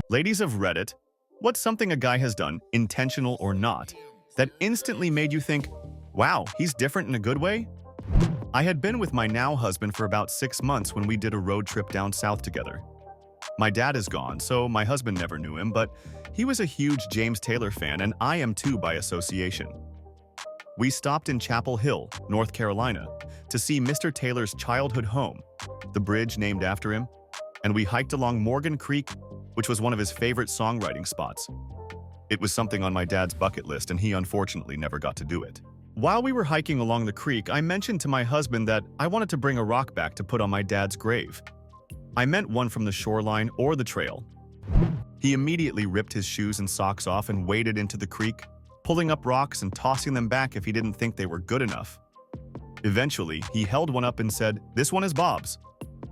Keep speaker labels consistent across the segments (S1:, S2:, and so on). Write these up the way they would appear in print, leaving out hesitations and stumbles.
S1: Ladies of Reddit, what's something a guy has done, intentional or not, that instantly made you think, wow, he's different in a good way? I had been with my now husband for about 6 months when we did a road trip down south together. My dad is gone, so my husband never knew him, but he was a huge James Taylor fan, and I am too by association. We stopped in Chapel Hill, North Carolina, to see Mr. Taylor's childhood home, the bridge named after him, and we hiked along Morgan Creek, which was one of his favorite songwriting spots. It was something on my dad's bucket list, and he unfortunately never got to do it. While we were hiking along the creek, I mentioned to my husband that I wanted to bring a rock back to put on my dad's grave. I meant one from the shoreline or the trail. He immediately ripped his shoes and socks off and waded into the creek, pulling up rocks and tossing them back if he didn't think they were good enough. Eventually, he held one up and said, "This one is Bob's,"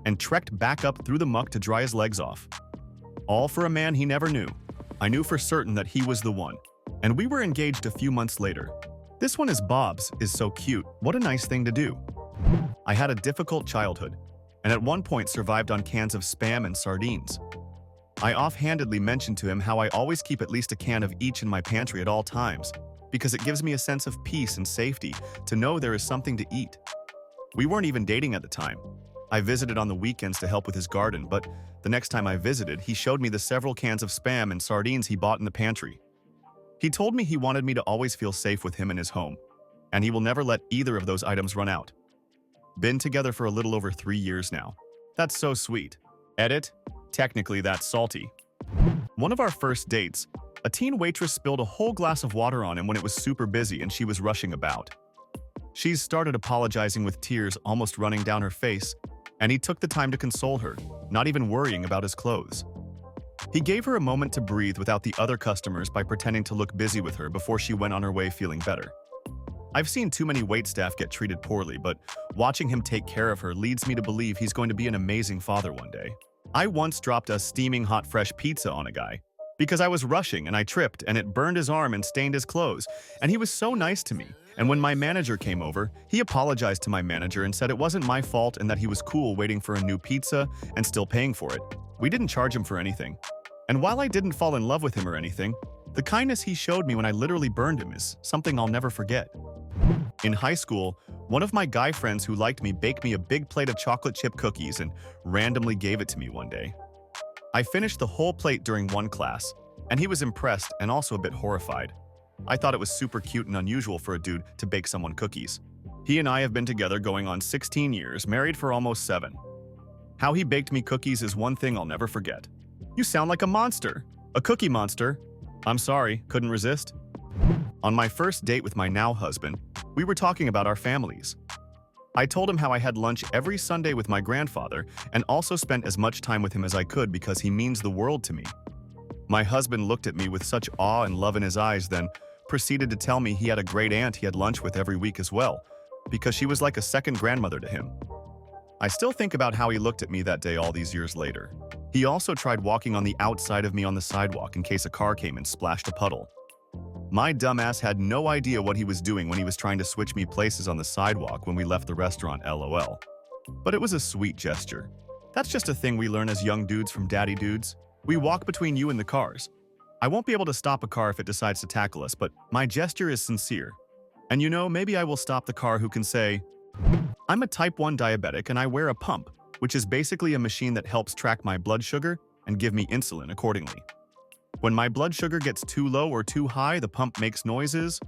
S1: and trekked back up through the muck to dry his legs off. All for a man he never knew. I knew for certain that he was the one, and we were engaged a few months later. "This one is Bob's" is so cute. What a nice thing to do. I had a difficult childhood, and at one point survived on cans of Spam and sardines. I offhandedly mentioned to him how I always keep at least a can of each in my pantry at all times, because it gives me a sense of peace and safety to know there is something to eat. We weren't even dating at the time. I visited on the weekends to help with his garden, but the next time I visited, he showed me the several cans of Spam and sardines he bought in the pantry. He told me he wanted me to always feel safe with him in his home, and he will never let either of those items run out. Been together for a little over 3 years now. That's so sweet. Edit? Technically, that's salty. One of our first dates, a teen waitress spilled a whole glass of water on him when it was super busy and she was rushing about. She started apologizing with tears almost running down her face, and he took the time to console her, not even worrying about his clothes. He gave her a moment to breathe without the other customers by pretending to look busy with her before she went on her way feeling better. I've seen too many waitstaff get treated poorly, but watching him take care of her leads me to believe he's going to be an amazing father one day. I once dropped a steaming hot fresh pizza on a guy because I was rushing and I tripped and it burned his arm and stained his clothes, and he was so nice to me. And when my manager came over, he apologized to my manager and said it wasn't my fault and that he was cool waiting for a new pizza and still paying for it. We didn't charge him for anything. And while I didn't fall in love with him or anything, the kindness he showed me when I literally burned him is something I'll never forget. In high school, one of my guy friends who liked me baked me a big plate of chocolate chip cookies and randomly gave it to me one day. I finished the whole plate during one class, and he was impressed and also a bit horrified. I thought it was super cute and unusual for a dude to bake someone cookies. He and I have been together going on 16 years, married for almost 7. How he baked me cookies is one thing I'll never forget. "You sound like a monster. A cookie monster." I'm sorry, couldn't resist. On my first date with my now husband, we were talking about our families. I told him how I had lunch every Sunday with my grandfather and also spent as much time with him as I could because he means the world to me. My husband looked at me with such awe and love in his eyes, then proceeded to tell me he had a great aunt he had lunch with every week as well, because she was like a second grandmother to him. I still think about how he looked at me that day all these years later. He also tried walking on the outside of me on the sidewalk in case a car came and splashed a puddle. My dumbass had no idea what he was doing when he was trying to switch me places on the sidewalk when we left the restaurant, LOL. But it was a sweet gesture. That's just a thing we learn as young dudes from daddy dudes. We walk between you and the cars. I won't be able to stop a car if it decides to tackle us, but my gesture is sincere. And you know, maybe I will stop the car who can say, "I'm a type 1 diabetic and I wear a pump," which is basically a machine that helps track my blood sugar and give me insulin accordingly. When my blood sugar gets too low or too high, the pump makes noises,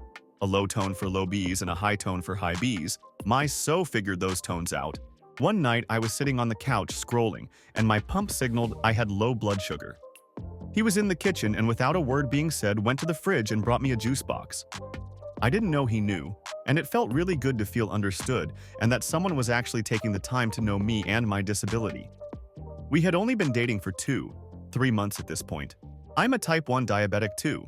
S1: a low tone for low B's and a high tone for high B's. My so figured those tones out. One night, I was sitting on the couch scrolling, and my pump signaled I had low blood sugar. He was in the kitchen and without a word being said, went to the fridge and brought me a juice box. I didn't know he knew, and it felt really good to feel understood and that someone was actually taking the time to know me and my disability. We had only been dating for 3 months at this point. I'm a type 1 diabetic too.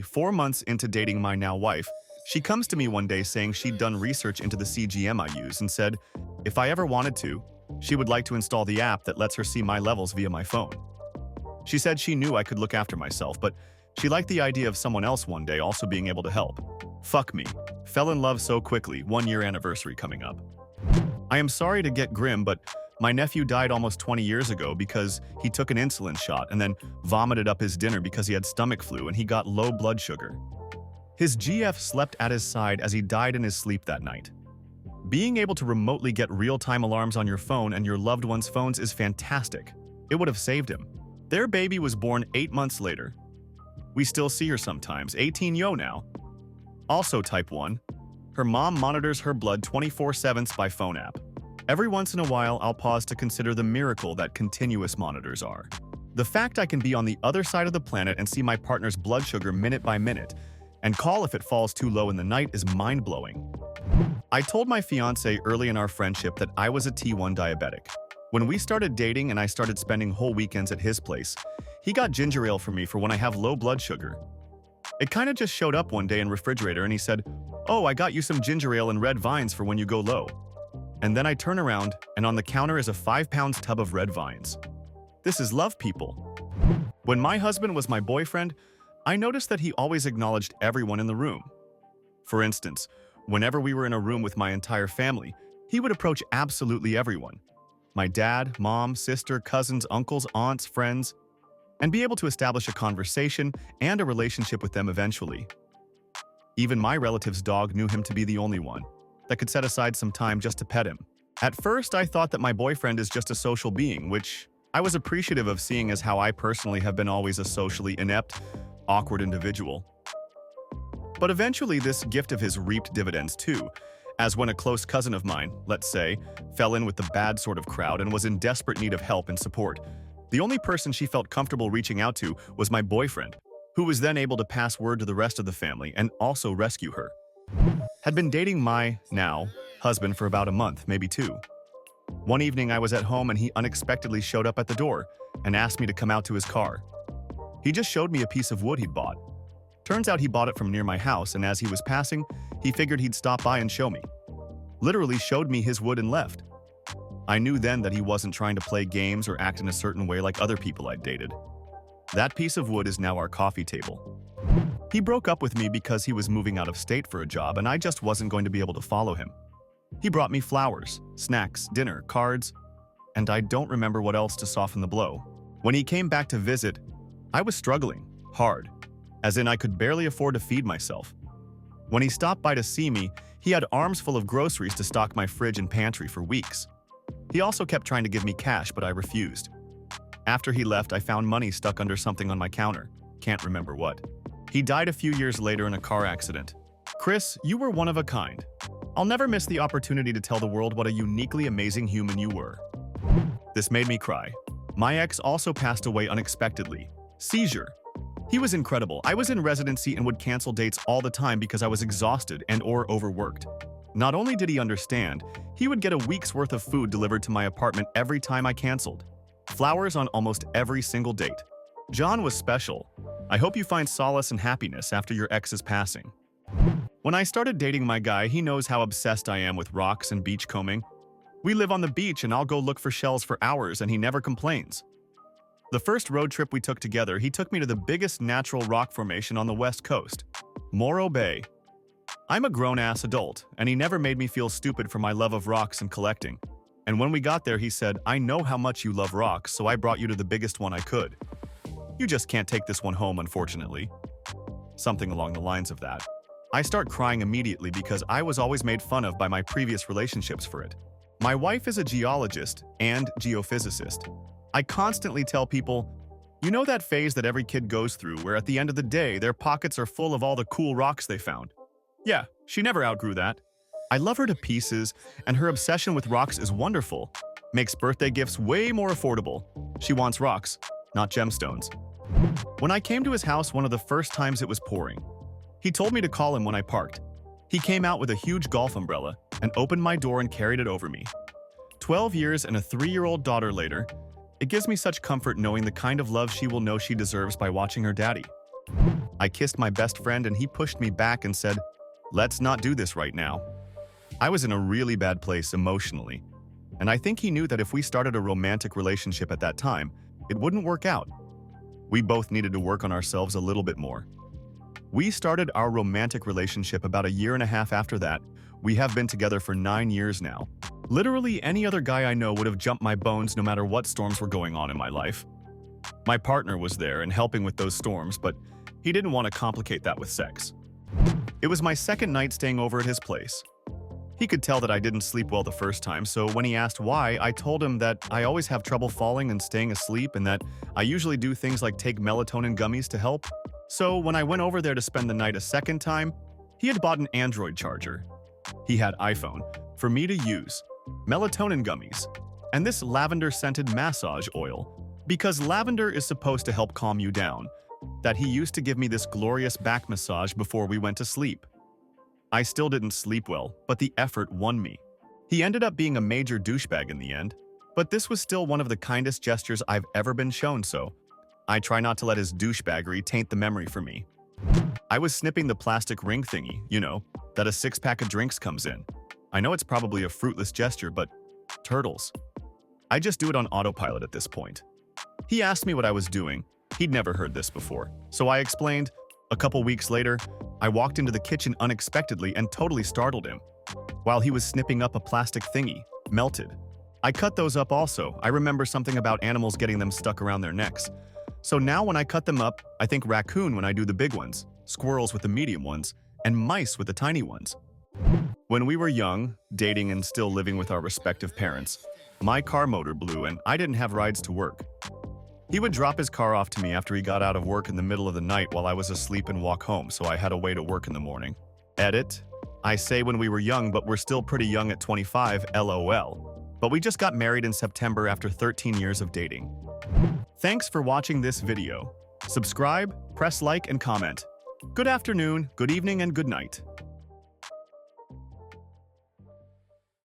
S1: 4 months into dating my now wife, she comes to me one day saying she'd done research into the CGM I use and said, if I ever wanted to, she would like to install the app that lets her see my levels via my phone. She said she knew I could look after myself, but she liked the idea of someone else one day also being able to help. Fuck me. Fell in love so quickly, 1 year anniversary coming up. I am sorry to get grim, but My nephew died almost 20 years ago because he took an insulin shot and then vomited up his dinner because he had stomach flu and he got low blood sugar. His GF slept at his side as he died in his sleep that night. Being able to remotely get real-time alarms on your phone and your loved one's phones is fantastic. It would have saved him. Their baby was born 8 months later. We still see her sometimes, 18 yo now. Also type 1. Her mom monitors her blood 24/7 by phone app. Every once in a while, I'll pause to consider the miracle that continuous monitors are. The fact I can be on the other side of the planet and see my partner's blood sugar minute by minute, and call if it falls too low in the night is mind-blowing. I told my fiancé early in our friendship that I was a T1 diabetic. When we started dating and I started spending whole weekends at his place, he got ginger ale for me for when I have low blood sugar. It kinda just showed up one day in the refrigerator and he said, "Oh, I got you some ginger ale and red vines for when you go low." And then I turn around, and on the counter is a 5-pound tub of red vines. This is love, people. When my husband was my boyfriend, I noticed that he always acknowledged everyone in the room. For instance, whenever we were in a room with my entire family, he would approach absolutely everyone. My dad, mom, sister, cousins, uncles, aunts, friends, and be able to establish a conversation and a relationship with them eventually. Even my relative's dog knew him to be the only one that could set aside some time just to pet him. At first, I thought that my boyfriend is just a social being, which I was appreciative of, seeing as how I personally have been always a socially inept, awkward individual. But eventually, this gift of his reaped dividends too, as when a close cousin of mine, let's say, fell in with the bad sort of crowd and was in desperate need of help and support. The only person she felt comfortable reaching out to was my boyfriend, who was then able to pass word to the rest of the family and also rescue her. Had been dating my, now, husband for about a month, maybe 2. One evening I was at home and he unexpectedly showed up at the door and asked me to come out to his car. He just showed me a piece of wood he'd bought. Turns out he bought it from near my house, and as he was passing, he figured he'd stop by and show me. Literally showed me his wood and left. I knew then that he wasn't trying to play games or act in a certain way like other people I'd dated. That piece of wood is now our coffee table. He broke up with me because he was moving out of state for a job and I just wasn't going to be able to follow him. He brought me flowers, snacks, dinner, cards, and I don't remember what else to soften the blow. When he came back to visit, I was struggling, hard, as in I could barely afford to feed myself. When he stopped by to see me, he had arms full of groceries to stock my fridge and pantry for weeks. He also kept trying to give me cash, but I refused. After he left, I found money stuck under something on my counter. Can't remember what. He died a few years later in a car accident. Chris, you were one of a kind. I'll never miss the opportunity to tell the world what a uniquely amazing human you were. This made me cry. My ex also passed away unexpectedly. Seizure. He was incredible. I was in residency and would cancel dates all the time because I was exhausted and or overworked. Not only did he understand, he would get a week's worth of food delivered to my apartment every time I canceled. Flowers on almost every single date. John was special. I hope you find solace and happiness after your ex's passing. When I started dating my guy, he knows how obsessed I am with rocks and beachcombing. We live on the beach and I'll go look for shells for hours and he never complains. The first road trip we took together, he took me to the biggest natural rock formation on the west coast, Morro Bay. I'm a grown-ass adult, and he never made me feel stupid for my love of rocks and collecting. And when we got there, he said, "I know how much you love rocks, so I brought you to the biggest one I could. You just can't take this one home, unfortunately." Something along the lines of that. I start crying immediately because I was always made fun of by my previous relationships for it. My wife is a geologist and geophysicist. I constantly tell people, you know that phase that every kid goes through where at the end of the day, their pockets are full of all the cool rocks they found? Yeah, she never outgrew that. I love her to pieces, and her obsession with rocks is wonderful. Makes birthday gifts way more affordable. She wants rocks, not gemstones. When I came to his house one of the first times, it was pouring. He told me to call him when I parked. He came out with a huge golf umbrella and opened my door and carried it over me. 12 years and a 3-year-old daughter later, it gives me such comfort knowing the kind of love she will know she deserves by watching her daddy. I kissed my best friend and he pushed me back and said, "Let's not do this right now." I was in a really bad place emotionally, and I think he knew that if we started a romantic relationship at that time, it wouldn't work out. We both needed to work on ourselves a little bit more. We started our romantic relationship about a 1.5 years after that. We have been together for 9 years now. Literally any other guy I know would have jumped my bones no matter what storms were going on in my life. My partner was there and helping with those storms, but he didn't want to complicate that with sex. It was my second night staying over at his place. He could tell that I didn't sleep well the first time, so when he asked why, I told him that I always have trouble falling and staying asleep and that I usually do things like take melatonin gummies to help. So when I went over there to spend the night a second time, he had bought an Android charger. He had iPhone for me to use, melatonin gummies, and this lavender-scented massage oil, because lavender is supposed to help calm you down, that he used to give me this glorious back massage before we went to sleep. I still didn't sleep well, but the effort won me. He ended up being a major douchebag in the end, but this was still one of the kindest gestures I've ever been shown, so I try not to let his douchebaggery taint the memory for me. I was snipping the plastic ring thingy, that a six-pack of drinks comes in. I know it's probably a fruitless gesture, but turtles. I just do it on autopilot at this point. He asked me what I was doing. He'd never heard this before, so I explained. A couple weeks later, I walked into the kitchen unexpectedly and totally startled him. While he was snipping up a plastic thingy, melted. I cut those up also. I remember something about animals getting them stuck around their necks. So now when I cut them up, I think raccoon when I do the big ones, squirrels with the medium ones, and mice with the tiny ones. When we were young, dating and still living with our respective parents, my car motor blew and I didn't have rides to work. He would drop his car off to me after he got out of work in the middle of the night while I was asleep and walk home, so I had a way to work in the morning. Edit. I say when we were young, but we're still pretty young at 25, LOL. But we just got married in September after 13 years of dating. Thanks for watching this video. Subscribe, press like, and comment. Good afternoon, good evening, and good night.